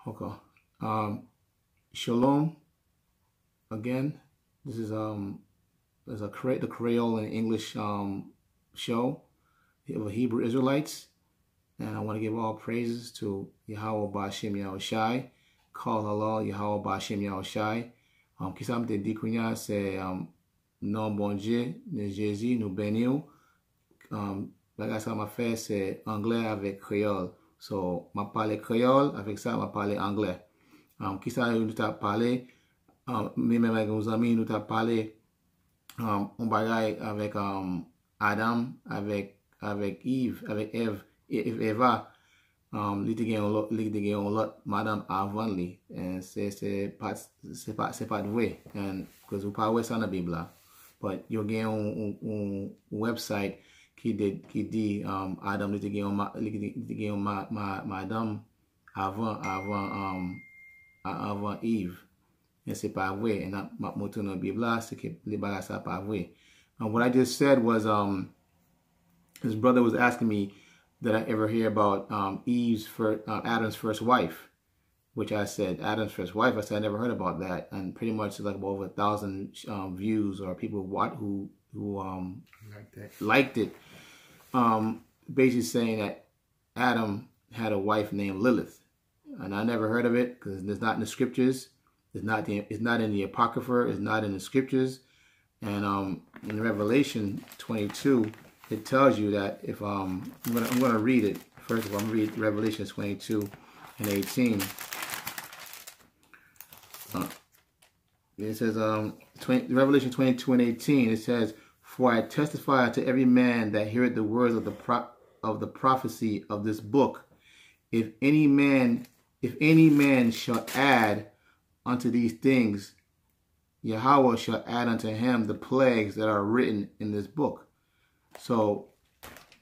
Okay. Shalom. Again, this is the Creole and English show of Hebrew Israelites, and I want to give all praises to Yahweh Ba'Shem Yahushai, call Allah Yahweh Ba'Shem Yahushai. Qui ça me dit qu'on c'est non Bondye, de Jésus, nous bénissons. Bagay ça m'a fait c'est anglais avec créole. So, m'a parlé créole, avec ça m'a parlé anglais. Qui ça nous t'a parlé, même avec nos amis nous t'a parlé on bagay avec Adam, avec Eve, avec Eva. Li te gen yon lot madame avant li, and c'est pas vrai, and because ou pa wè sa nan Bible la, but yo gen yon website qui dit Adam li te gen yon madame avant Eve, and c'est pas vrai, and ma moto nan Bible la, c'est que li bagay sa pas vrai. What I just said was his brother was asking me that I ever hear about Adam's first wife, which I said, Adam's first wife. I said I never heard about that, and pretty much like over 1,000 views or people who liked it. Basically saying that Adam had a wife named Lilith, and I never heard of it because it's not in the scriptures. It's not in the Apocrypha. It's not in the scriptures. And in Revelation 22. It tells you that if I'm gonna read it. First of all, I'm gonna read Revelation 22 and 18. It says Revelation 22 and 18. It says, "For I testify to every man that heareth the words of the prophecy of this book. If any man shall add unto these things, Yahweh shall add unto him the plagues that are written in this book." So,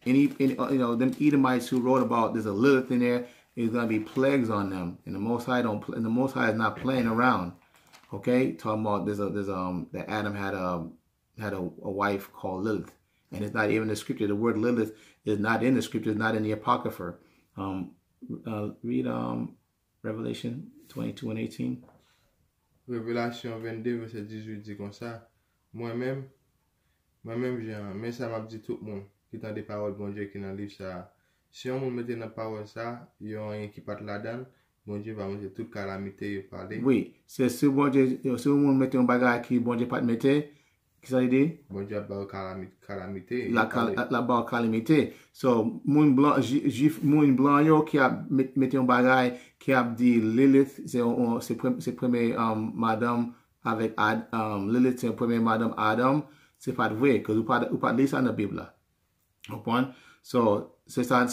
any them Edomites who wrote about there's a Lilith in there, there's gonna be plagues on them, and the Most High is not playing around. Okay, talking about that Adam had a wife called Lilith, and it's not even in the scripture. The word Lilith is not in the scripture. It's not in the Apocrypha. Read Revelation 22 and 18. Révélation 22 verset 18 dit comme ça. Moi-même, mais ça m'a dit tout le monde qui t'a des paroles bon Dieu qui dans le livre ça. Si on mette dans parole ça, il y a un qui part là-dedans, bon Dieu va mettre toute calamité parler. Oui, c'est si bon Dieu, si on mette un bagage qui bon Dieu pas mettre, qui ça dit? Bon Dieu va calamité. La calamité. So moun blanc juif moun blanc yo qui a mette un bagage qui a dit Lilith, c'est premier madame avec Lilith, c'est premier madame Adam. C'est pas vrai, parce que ou pas lire ça dans la Bible. Comprends? So, c'est ça,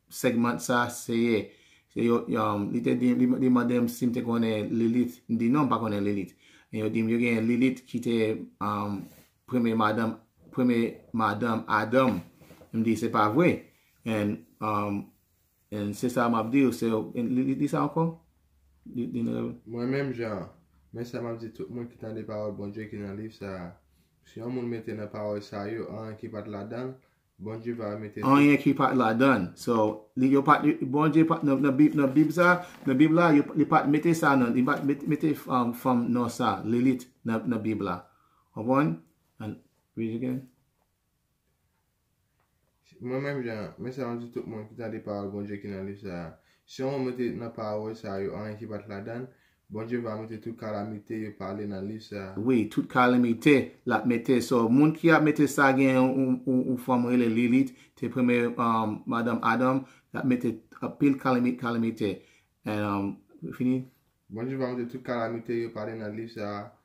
segment ça, c'est il te dit, li madame si te connaît Lilith, dit non, pas connaît Lilith. Et il dit, il y a Lilith qui était premier madame Adam. Il me dit, c'est pas vrai. And c'est ça, m'a dit, c'est, il dit ça encore? Moi-même, genre, mais ça m'a dit tout le monde qui t'a des paroles, bon Dieu qui dans le livre ça. Si on mette dans la parole ça, il y a un qui part là-dedans, bon Dieu va mettre. Un qui part là-dedans. So, bon Dieu part dans la Bible ça, dans la Bible là, il part mettre ça, il part mettre femme non ça, Lilith dans la Bible là. Comprends? And read again. Moi-même, genre, mais ça m'a dit tout le monde qui t'a des paroles, bon Dieu qui dans le livre ça. Si on mette dans la parole ça, il y a un qui part là-dedans. Bon Dieu va mettre toute calamité parler dans le livre ça. Oui, toute calamité la mette. So, moun qui a mette ça gen ou femme relé Lilith, te premier madame Adam, la mette a pile calamité. And fini. Bon Dieu va mettre toute calamité parler dans le livre ça,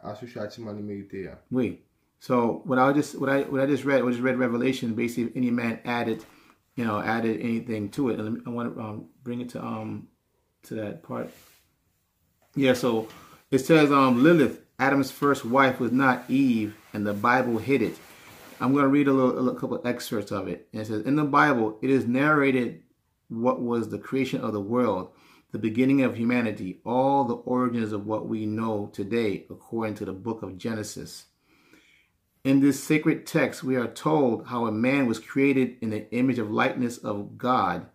à ce châtiment mérité. Oui. So, what I just read Revelation, basically if any man added anything to it. And I want to bring it to that part. Yeah, so it says Lilith, Adam's first wife, was not Eve, and the Bible hid it. I'm going to read a couple of excerpts of it. And it says, in the Bible, it is narrated what was the creation of the world, the beginning of humanity, all the origins of what we know today, according to the book of Genesis. In this sacred text, we are told how a man was created in the image of likeness of God,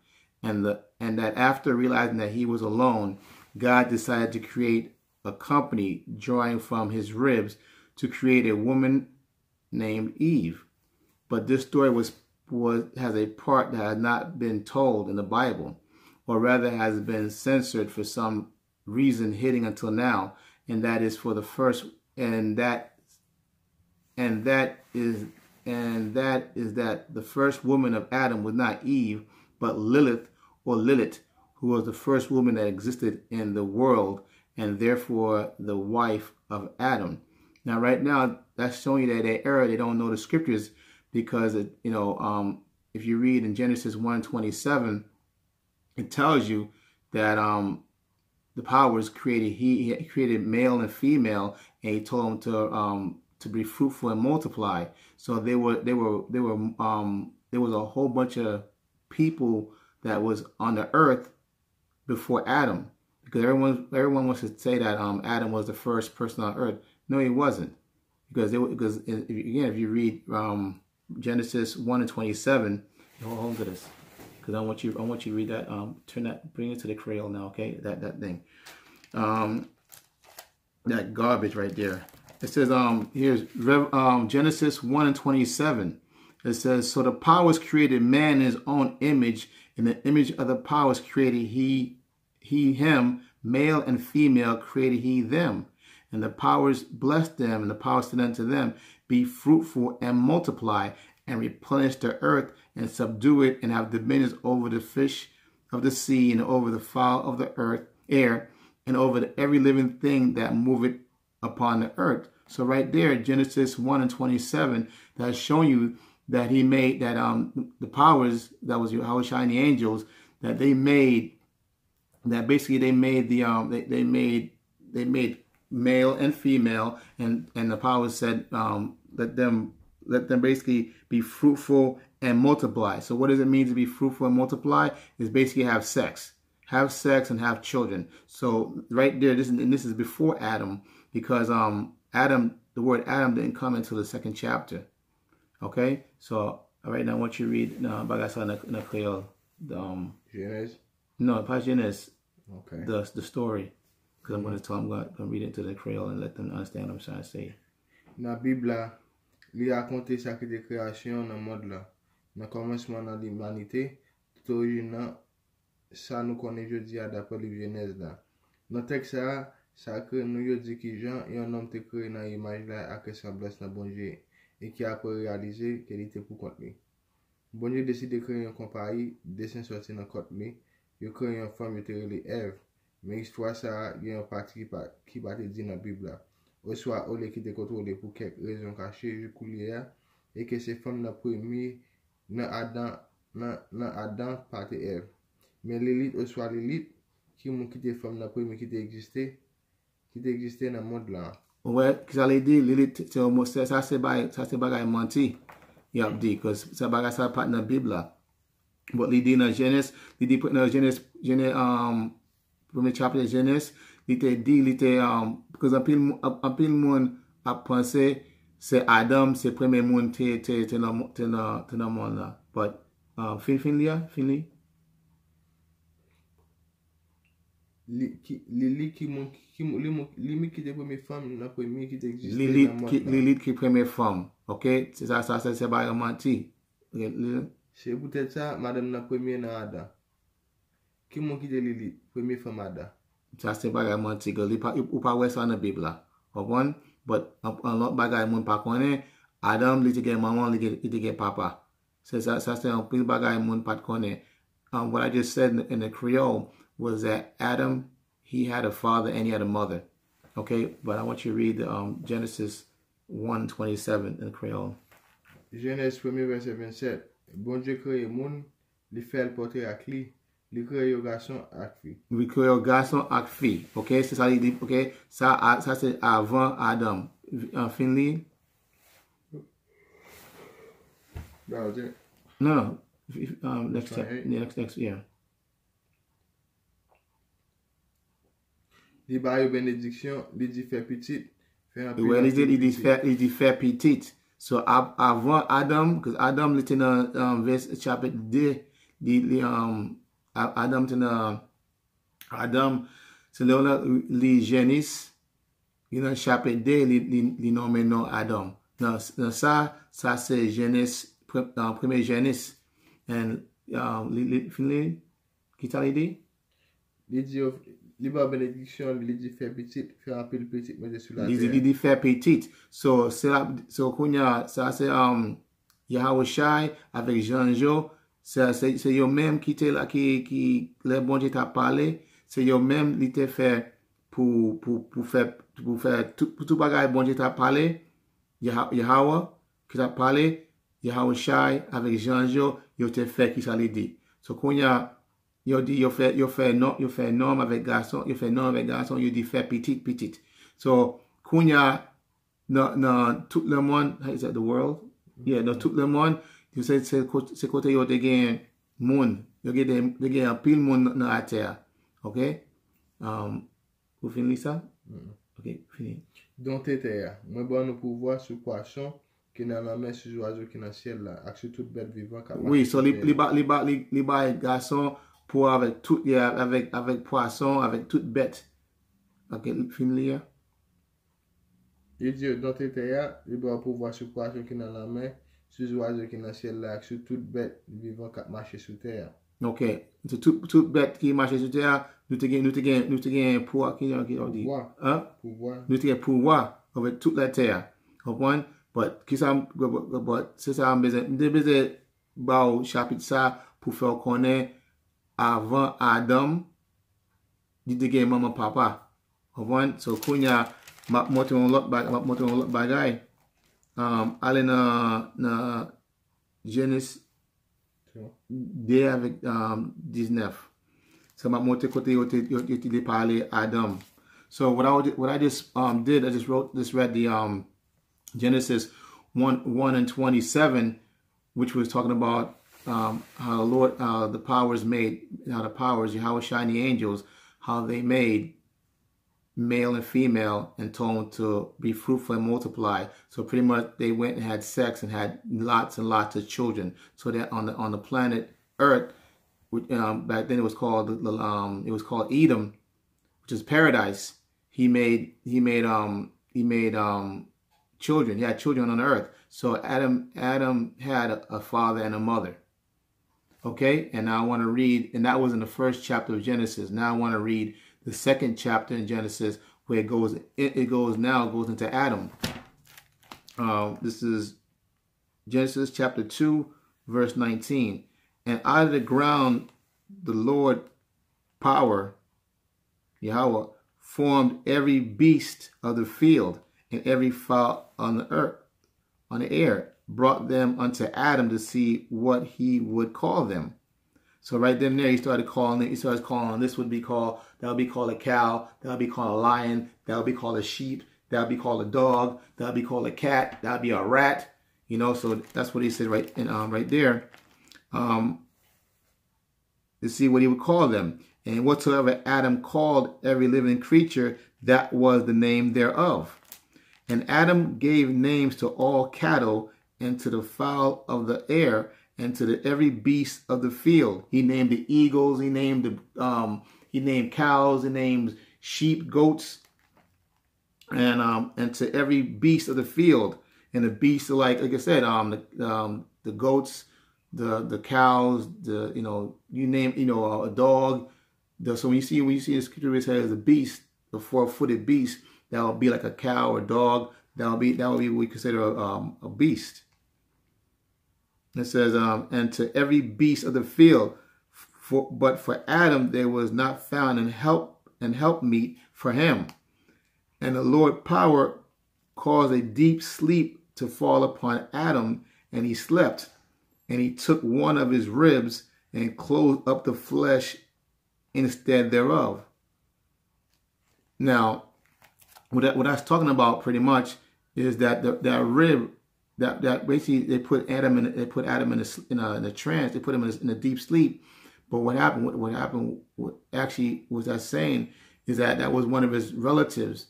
and that after realizing that he was alone, God decided to create a company drawing from his ribs to create a woman named Eve. But this story has a part that has not been told in the Bible, or rather has been censored for some reason hidden until now, and that is for the first that the first woman of Adam was not Eve, but Lilith, who was the first woman that existed in the world, and therefore the wife of Adam. Now, right now, that's showing you that they don't know the scriptures, because if you read in Genesis 1:27, it tells you that the powers created. He created male and female, and he told them to be fruitful and multiply. So there was a whole bunch of people that was on the earth before Adam, because everyone wants to say that Adam was the first person on earth. No, he wasn't, because if you read Genesis 1:27, hold on to this, because I want you to read that. Bring it to the Creole now, okay? That thing, that garbage right there. It says here's Genesis 1:27. It says, so the powers created man in his own image, in the image of the powers created he him, male and female created he them. And the powers blessed them, and the powers said unto them, be fruitful and multiply, and replenish the earth, and subdue it, and have dominion over the fish of the sea, and over the fowl of the air, and over every living thing that moveth upon the earth. So right there, Genesis 1:27, that's showing you that he made that the powers, that was Yahushua and the angels, that they made, that basically they made the they made male and female, and the powers said let them basically be fruitful and multiply. So what does it mean to be fruitful and multiply? Is basically have sex and have children. So right there, this is before Adam, because the word Adam didn't come until the second chapter. Okay, so right now I want you to read Bagasa na Creole. Genesis? No, pas Genesis. Okay. The story. Because I'm going to read it to the Creole and let them understand what I'm trying to say. Dans la Bible, il raconte ça qui est création dans le monde là. Dans le commencement de l'humanité, tout origine, ça nous connaît jeudi d'après le Genèse là. Dans le texte ça que nous dit que Jean et un homme te créé dans l'image là avec semblance dans Bondye, et qui a après réalisé qu'elle était pour contre lui. Bondye décide de créer une compagnie, dessin sorti dans contre lui, il crée une femme, il te relé Ève. Mais histoire ça, il y a une partie qui va te dire dans la Bible là. Ou soit au lieu qui te contrôlé pour quelques raisons cachées, je coulier, et que ces femmes dans premier dans Adan par Ève. Mais Lilith, ou soit Lilith, qui te femme dans premier qui existait dans le monde là. Ouais, ça veut dire Lilith, ça c'est bagay menti. Il a dit que ça bagay ça pas dans la Bible là. But il dit dans Genèse, il dit dans Genèse premier chapitre de Genèse, il te dit, parce qu'un pile monde a pensé, c'est Adam, c'est le premier monde qui est dans le monde là. But, finally? Lilith qui est première femme, la première qui existe. Lilith qui est première femme, ok? C'est ça, c'est pas menti. C'est peut-être ça, madame la première dans Adan. Qui m'a quitté Lilith, première femme Adan. Ça c'est bagay menti, ou pas ouais ça dans la Bible là. Comprendre? But un lot bagay moun pa connaît, Adam li te gen maman, li te gen papa. C'est ça c'est un pile bagay moun pa connaît. What I just said in the Creole was that Adam, he had a father and he had a mother. Okay? But I want you to read Genesis 1:27 in the Creole. Genèse 1 verset 27. Bondye créé moun, li fait le porter avec lui. Li créé un garçon avec fille. Li créé un garçon avec fille. OK, c'est ça il dit. OK, ça c'est avant Adam. Finally. That was it. No. Next year. Li ba yo bénédiction, li dit fait petit. Well, il dit fait petit. So avant Adam, because Adam était dans verset chapitre 2, Adam c'est là les génisses dans chapitre 2 les nommé non Adam. Dans ça c'est Genèse premier Genèse and finally qui t'a dit Il dit libre bénédiction, il dit faire petit, faire un peu le petit mais sur la terre. Il dit faire petit. So kounya ça c'est Yahweh Shai avec Jean-Jo, c'est yo même qui le bon Dieu t'a parlé, c'est yo même qui t'a fait pour faire tout bagage bon Dieu t'a parlé, Yahweh qui t'a parlé, Yahweh Shai avec Jean-Jo, yo t'a fait qui ça lui dit. So kounya yo dit yo fait norme avec garçon, yo dit fait petit. So kounya dans tout le monde, how is that the world? Yeah, dans tout le monde, you say c'est côté yo te gen moun, yo gen un pile moun dans la terre. OK? Vous finissez ça? OK, fini. Donc terre, moi bon nous pouvoir sur poisson qui dans la mer sur oiseau qui dans le ciel là, avec sur toute bête vivant qui oui, so les garçons pour avec tout avec poisson, avec toute bête. OK, fini là. Il dit dans terre, il va pouvoir sur poisson qui dans la mer, sur oiseau qui dans le ciel là, avec sur toute bête vivant qui marche sur terre. OK. So toute bête qui marche sur terre, nous te gain pouvoir qui dit. Hein? Pouvoir. Nous te gain pouvoir avec toute la terre. Comprendre? But c'est ça besoin ba chapitre ça pour faire connaître avant Adam il te gain maman papa. Comprendre? So kounya m'a monter un lot bagay. Aller dans Genèse 2 avec 19. So m'a monter côté yo te parler Adam. So what I just did, I just read the Genesis 1 and 27, which was talking about how the Lord, the powers made, how the powers, Yahweh shiny angels, how they made male and female and told them to be fruitful and multiply. So pretty much they went and had sex and had lots and lots of children. So that on the planet Earth, back then it was called Edom, which is paradise. He made children. He had children on the earth. So Adam had a father and a mother. Okay, and now I want to read, and that was in the first chapter of Genesis. Now I want to read the second chapter in Genesis, where it goes into Adam. This is Genesis chapter 2, verse 19. And out of the ground, the Lord power, Yahweh, formed every beast of the field and every fowl on the earth, on the air, brought them unto Adam to see what he would call them. So right then there, he started calling. This would be called, that would be called a cow, that would be called a lion, that would be called a sheep, that would be called a dog, that would be called a cat, that would be a rat. You know, so that's what he said right there. To see what he would call them. And whatsoever Adam called every living creature, that was the name thereof. And Adam gave names to all cattle, and to the fowl of the air, and to every beast of the field. He named the eagles. He named cows. He named sheep, goats, and to every beast of the field. And the beasts are like I said, the goats, the cows, you name, a dog. So when you see the scripture, it says a beast, the 4-footed beast, that would be like a cow or dog. That would be what we consider a beast. It says, and to every beast of the field, but for Adam there was not found an help meet for him. And the Lord power caused a deep sleep to fall upon Adam, and he slept. And he took one of his ribs and closed up the flesh instead thereof. Now, what I was talking about pretty much is that that rib, that basically they put Adam in a trance. They put him in a deep sleep. But what happened? What actually was that saying is that was one of his relatives.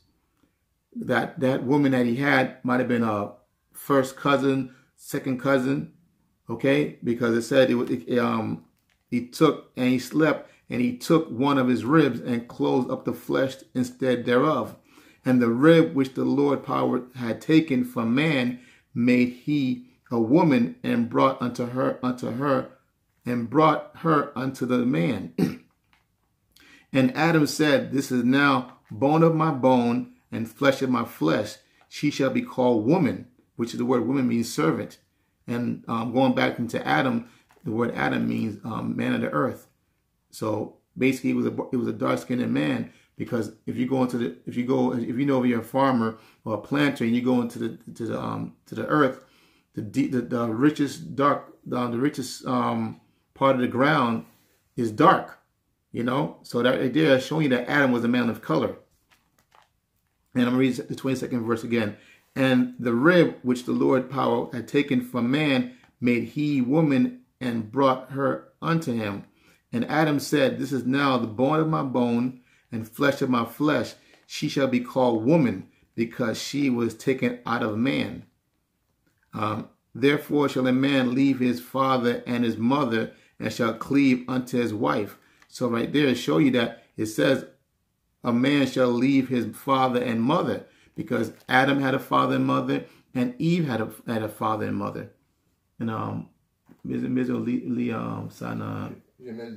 That woman that he had might have been a first cousin, second cousin. Okay, because it said he slept, and he took one of his ribs and closed up the flesh instead thereof. And the rib which the Lord power had taken from man made he a woman, and brought her unto the man. And Adam said, This is now bone of my bone and flesh of my flesh. She shall be called woman, which is the word woman means servant. And going back into Adam, the word Adam means man of the earth. So basically, it was a dark-skinned man, because if you know if you're a farmer or a planter and you go into the earth, the richest part of the ground is dark. So that idea is showing you that Adam was a man of color. And I'm going to read the 22nd verse again. And the rib which the Lord power had taken from man made he woman, and brought her unto him. And Adam said, This is now the bone of my bone and flesh of my flesh. She shall be called woman, because she was taken out of man. Therefore shall a man leave his father and his mother, and shall cleave unto his wife. So right there, show you that it says a man shall leave his father and mother, because Adam had a father and mother, and Eve had a father and mother. And Genèse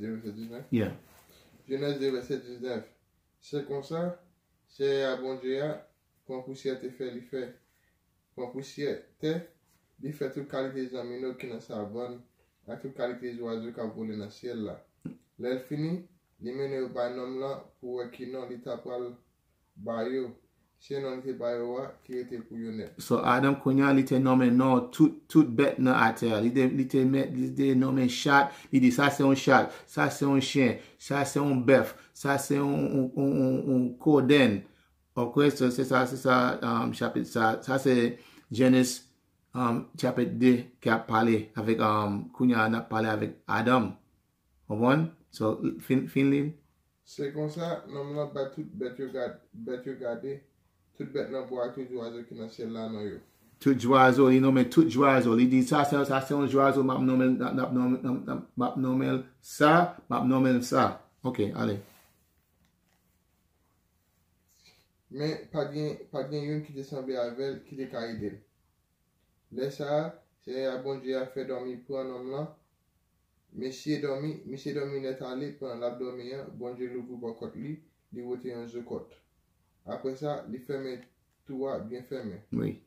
2, verset 19. Yeah. Genèse 2, verset 19. C'est comme ça, c'est à Bondye, quand poussière te fait, il fait. Quand poussière te, il fait toute qualité des aminos qui dans sa bonne, à toute qualité des oiseaux qui volent dans le ciel là. L'elle fini, il mène au banom là, pour qu'il non, il tapal bayo. C'est non, il bayo qui était pour yon. So Adam konya li te nomme no tout bête na ater. Li te nomme chat, li dit ça c'est un chat, ça c'est un chien, ça c'est un bœuf, ça c'est un coden. Ok, so c'est ça chapitre ça c'est Genèse chapitre 2 qui a parlé avec konya a parlé avec Adam. One, so Finley. C'est comme ça, non là ba tout bête yo gade. Tout bête nan bois tout oiseau qui dans ciel là non yo. Tout oiseau, il nomme tout oiseau. Il dit ça c'est un oiseau, m'a nommé ça. OK, allez. Mais pas bien yon qui descend avec qui te aider. Laisse ça, c'est à Bondye a fait dormir pour un homme là. Monsieur dormi net allé pendant l'abdomen, Bondye l'ouvre bon côté lui, il vote un zokot. Après ça, il ferme tout bien fermé. Oui.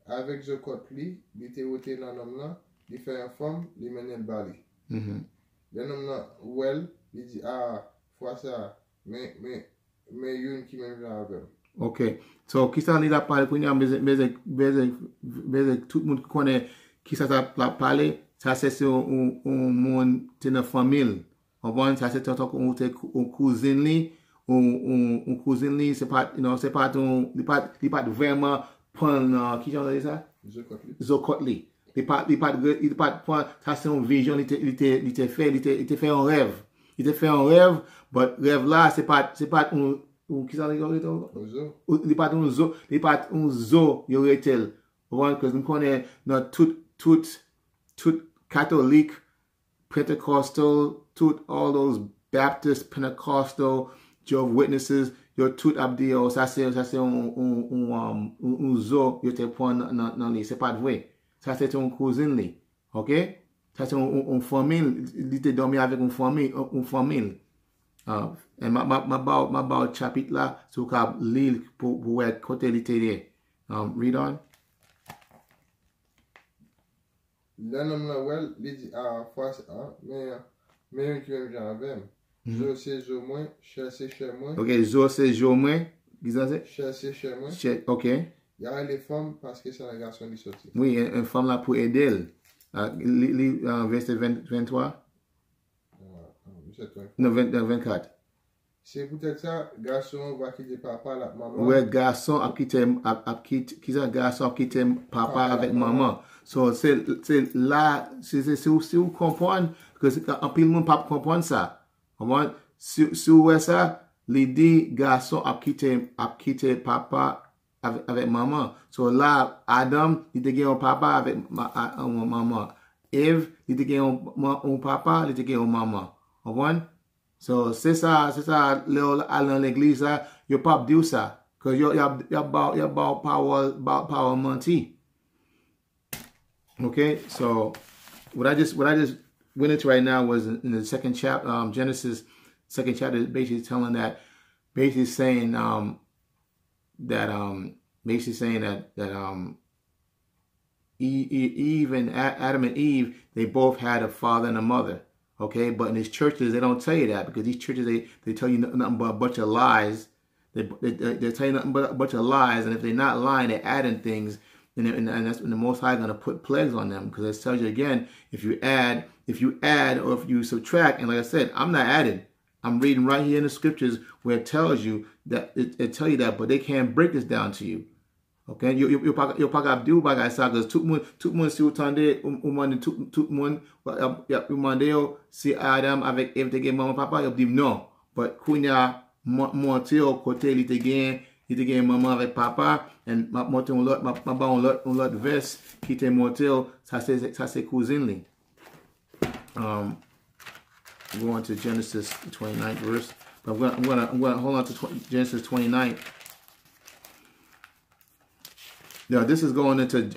Avec zokot lui, il était voté dans l'homme là, il fait un forme, il mène le bali. L'homme là, well, il dit fois ça, mais yon qui même avec. OK. So qui ça li la parler pour nous mais tout le monde connaît qui ça parler. Ça c'est un monde de la famille. Ça c'est un cousin li, un cousin li, c'est pas il pas vraiment prendre qui j'en dit ça? Zokotli. Il pas prendre ça c'est une vision, il était fait un rêve. Il était fait un rêve, mais rêve là c'est pas un qui ça il pas un zo yo retel. Parce que nous connaît dans tout Catholic, Pentecostal, all those Baptist, Pentecostal, Jehovah's Witnesses, yo tout abdio, ça c'est un zo, yo te point dans li, c'est pas vrai. Ça c'est un cousin li, OK? Ça c'est une famille, il te dormi avec une famille. Et ma chapitre là, sur ka lire pour côté li te read on. L'homme là, well, il dit face mais qui même j'en avais. Zo c'est zo moins, cher c'est cher moins. OK, zo c'est zo moins. Qu'est-ce que cher c'est cher moins. OK. Il y a les femmes parce que c'est un garçon qui sorti. Oui, une femme là pour aider. Verset 23. Non, 24. C'est peut-être ça, garçon va quitter papa avec maman. Ouais, garçon a quitté papa avec maman. So c'est là, si vous comprenez que un peu de monde pas comprendre ça. Comment si vous ça, l'idée garçon a quitté papa avec maman. So là Adam, il était un papa avec maman. Eve, il était un papa, il était un maman. Comprendre? So, c'est ça, là, dans l'église, là, yo pas dire ça. Because you about power menti. Okay? So, what I just went into right now was in the second chapter, Genesis, second chapter, basically telling that, basically saying Eve and Adam and Eve, they both had a father and a mother. Okay, but in these churches, they don't tell you that, because these churches, they tell you nothing but a bunch of lies. They tell you nothing but a bunch of lies, and if they're not lying, they're adding things, and that's when the Most High is going to put plagues on them, because it tells you again, if you add or if you subtract, and like I said, I'm not adding. I'm reading right here in the scriptures where it tells you that it tell you that, but they can't break this down to you. Okay, yo pa kap di ou bagay sa, because tout moun si ou tande, ou mande tout moun, ou mande yo si Adam avec Eve te gen maman papa, yo di non. But kounya monte yo kote li te gen maman avec papa, and ma monte on lot verse ki te monte yo, sa se cousine li. Going to Genesis 29th verse. But I'm gonna hold on to Genesis 29. Now this is going into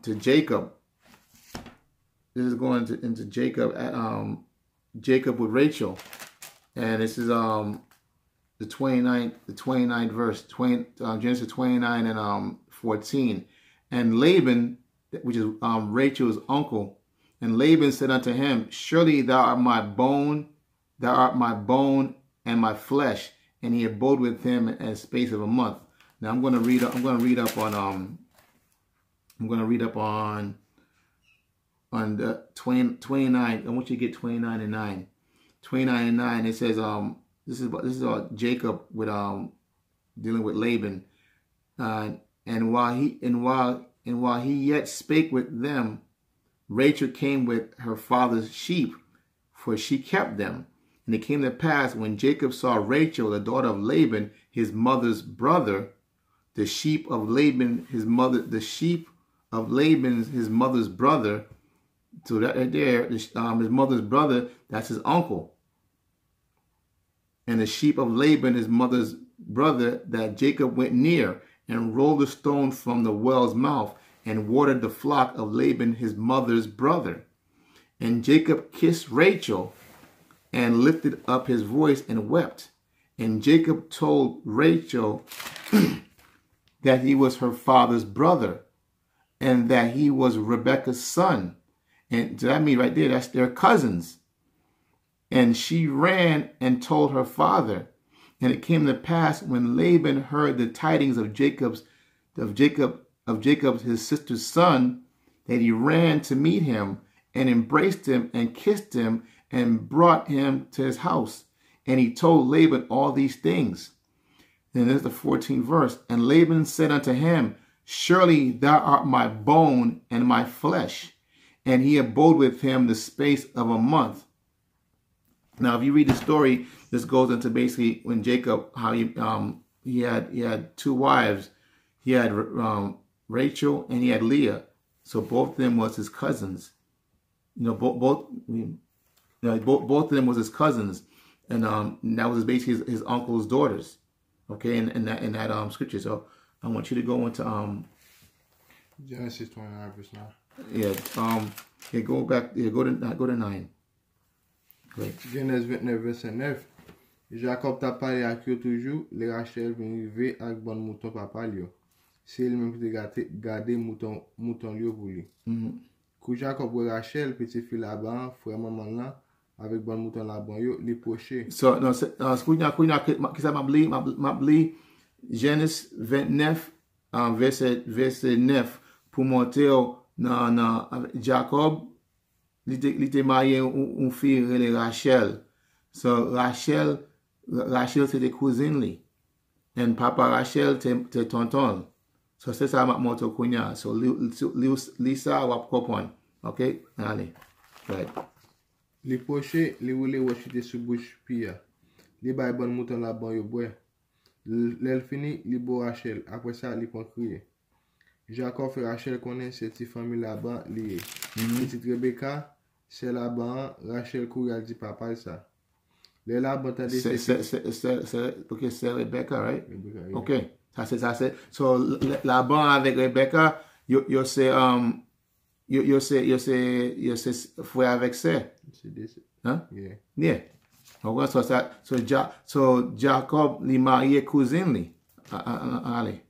to Jacob. This is going into Jacob Jacob with Rachel, and this is the 29th verse, Genesis 29 and 14. And Laban, which is Rachel's uncle, and Laban said unto him, surely thou art my bone and my flesh. And he abode with him in a space of a month. Now I'm going to read up on the 29. I want you to get 29 and 9. 29 and 9. It says this is Jacob with dealing with Laban, and while he yet spake with them, Rachel came with her father's sheep, for she kept them. And it came to pass, when Jacob saw Rachel, the daughter of Laban, his mother's brother, the sheep of Laban's his mother's brother. So that right there, his mother's brother, that's his uncle. And the sheep of Laban, his mother's brother, that Jacob went near and rolled a stone from the well's mouth and watered the flock of Laban, his mother's brother. And Jacob kissed Rachel and lifted up his voice and wept. And Jacob told Rachel that he was her father's brother and that he was Rebekah's son. And so that means right there, that's their cousins. And she ran and told her father. And it came to pass, when Laban heard the tidings of Jacob, his sister's son, that he ran to meet him and embraced him and kissed him and brought him to his house. And he told Laban all these things. Then there's the 14th verse. And Laban said unto him, surely thou art my bone and my flesh. And he abode with him the space of a month. Now, if you read the story, this goes into basically when Jacob, how he had two wives. He had Rachel and he had Leah. So both of them was his cousins. Both of them was his cousins, and that was basically his uncle's daughters. Okay, in that scripture. So I want you to go into Genesis 29 verse 9. Yeah, go back. Yeah, go to 9. Great. Genèse 29 verset 9. Jacob t'a parlé ak yo toujou, le Rachel vin rive ak bon mouton papa li yo. C'est lui-même qui te gade mouton li yo pour lui. Kou Jacob ou Rachel, petit fille là-bas, frère maman là, avec bon mouton là-bas yo, li poché. So, non, qui ça m'a bli, Genèse 29, verset 9, pour monter dans Jacob, il était marié une fille relée Rachel. So, Rachel c'était cousine li. And papa Rachel te tonton. So, c'est ça m'a monté kounya. So, Lisa wap kopon. Okay? Allez. Right. Li poché, li roule wachite sous bouche pia. Li bay bon mouton la ban yo bois. L'el fini, li bo Rachel. Après ça, li pon crier. Jacob fait Rachel connaît cette famille là-bas liée. Petite Rebecca, c'est là-bas, Rachel couille dit papa ça. Le la bon tande ok, c'est Rebecca, right? Rebecca, yeah. Ok, ça c'est. So, Laban avec Rebecca, yo c'est, yo c'est frère avec ça. C'est this. Hein? Yeah. Yeah. Ok, so Jacob li marié cousine li. Allez.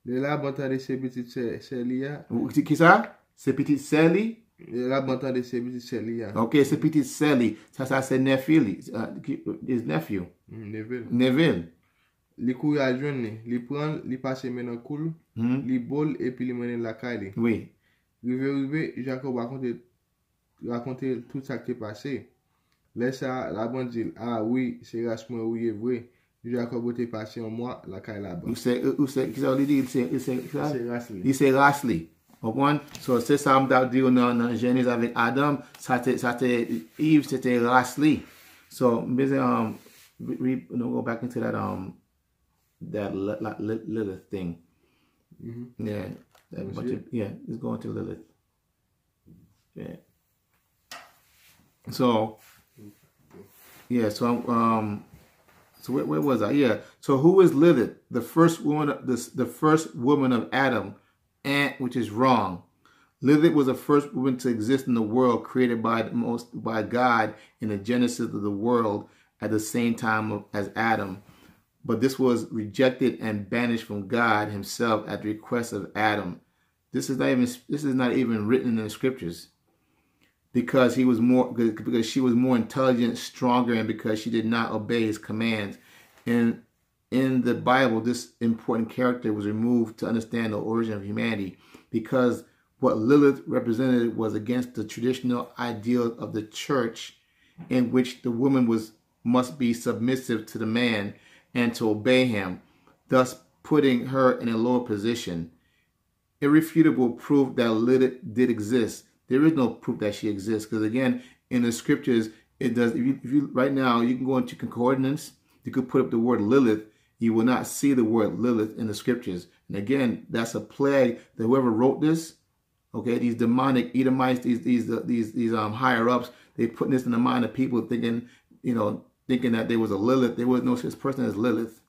Le la bon tande se petit c'est Lia. Qui ça? C'est petite Sally? Le la bon tande se petit c'est Lia. Ok, c'est petite Sally. Ça c'est nephew li. His nephew. Neville. Li kou ya jwen ni. Li pran, li pase men nan koul. Li bol et puis li menen la kay li. Oui. Rive, Jacob raconte tout ça qui est passé. Là, ça, la bande dit, ah oui, c'est rasement oui, vrai. Jacob était passé en mois, la caille là-bas. Ou c'est, qui ça veut dire? C'est Rasli. Comprends? So, c'est ça, on dit dans Genèse avec Adam, ça c'était Eve, c'était Rasli. So, we go back into that, Lilith thing. Mm-hmm. Yeah. It's going to Lilith. Yeah. So, yeah, so where was I? Yeah. So who is Lilith? The first woman, the first woman of Adam, which is wrong. Lilith was the first woman to exist in the world, created by God in the genesis of the world at the same time as Adam. But this was rejected and banished from God Himself at the request of Adam. This is not even written in the scriptures, because she was more intelligent, stronger, and because she did not obey His commands. And in the Bible, this important character was removed to understand the origin of humanity, because what Lilith represented was against the traditional ideal of the church, in which the woman must be submissive to the man and to obey him, thus putting her in a lower position. Irrefutable proof that Lilith did exist. There is no proof that she exists, because again, in the scriptures, it does. If you right now, you can go into concordance, you could put up the word Lilith. You will not see the word Lilith in the scriptures. And again, that's a plague that whoever wrote this, okay, these demonic Edomites, these higher ups, they putting this in the mind of people, thinking that there was a Lilith. There was no such person as Lilith.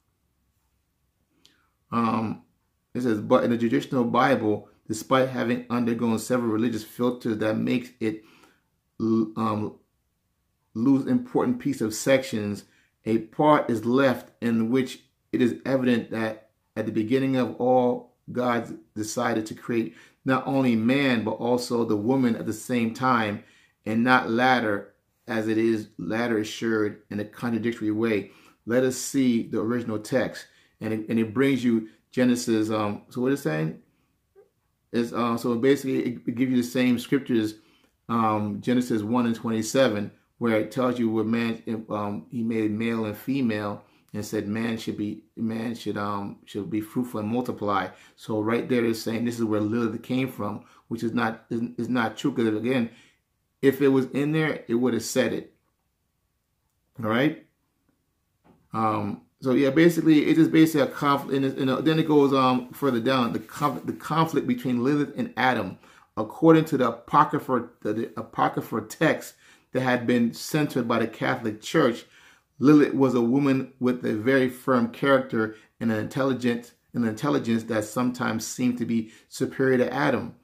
It says, but in the traditional Bible, despite having undergone several religious filters that makes it lose important piece of sections, a part is left in which it is evident that at the beginning of all, God decided to create not only man, but also the woman at the same time, and not latter, as it is latter assured in a contradictory way. Let us see the original text. And it brings you Genesis. So what it's saying is, so basically it gives you the same scriptures, Genesis 1:27, where it tells you where man, he made male and female, and said man should be fruitful and multiply. So right there it's saying this is where Lilith came from, which is not true, because again, if it was in there, it would have said it. All right. So yeah, basically it is basically a conflict, and then it goes further down, the conflict between Lilith and Adam, according to the apocryphal text that had been censored by the Catholic Church. Lilith was a woman with a very firm character and an intelligence that sometimes seemed to be superior to Adam.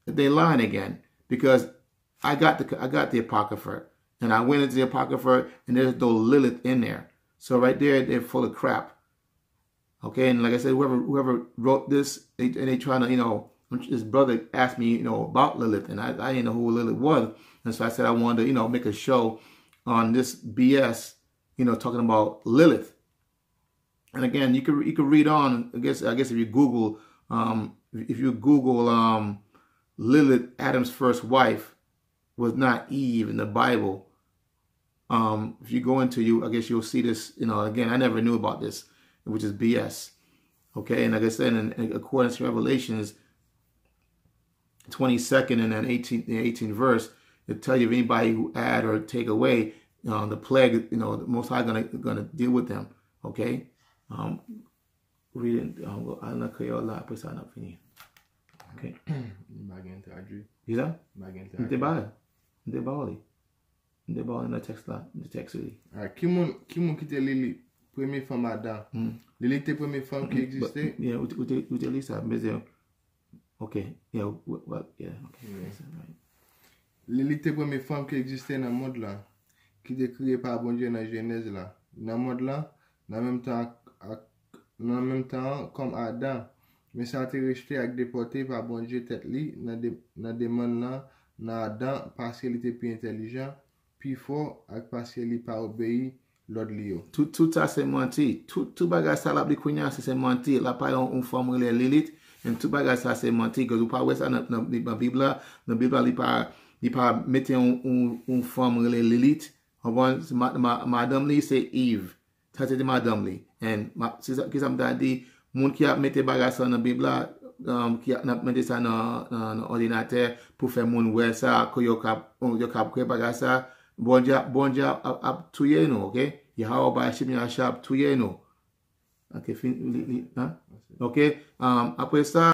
They lying again, because I got the Apocrypha, and I went into the Apocrypha, and there's no Lilith in there. So right there, they're full of crap. Okay, and like I said, whoever wrote this, they trying to, this brother asked me, about Lilith, and I didn't know who Lilith was, and so I said I wanted to, make a show on this BS, talking about Lilith. And again, you could read on. I guess if you Google, Lilith, Adam's first wife, was not Eve in the Bible. If you go into I guess you'll see this. Again, I never knew about this, which is BS. Okay, and like I said, in accordance to Revelations 22nd and then 18th verse, it tells you if anybody who add or take away, the plague, the Most High gonna deal with them. Okay, read it. I'm not clear a lot, but sign up for you. Okay. Bisa? Inte bara. D'abord dans le texte là, le texte oui. Qui moun qui était Lilith, première femme Adan. Lilith était première femme qui existait. Yeah, où lis ça, mais okay. Yeah, well, yeah, okay. Yes, right. Lilith était première femme qui existait dans le monde là, qui était créée par Bondye dans Genèse là. Dans le monde là, en même temps comme Adan, mais ça a été rejeté et déporté par Bondye tête li dans des mondes là, dans Adan parce qu'il était plus intelligent, plus fort et parce qu'il n'a pas obéi l'ordre li. Tout ça c'est menti. Tout bagage ça la kounya c'est menti. La pas une forme relé Lilith et tout bagage ça c'est menti que vous pas ouais ça dans la Bible là, dans la Bible il pas mettre une forme relé Lilith. Madame li c'est Eve. Ça c'est madame li. Et c'est ça que ça me dit moun qui a mettre bagage ça dans la Bible là qui a mettre ça dans ordinateur pour faire moun ouais ça que yo cap créer bagage ça Bondye a tué nous, ok? Yahweh ba ship ya shop tué nous. Ok, fin, hein? Ok, après ça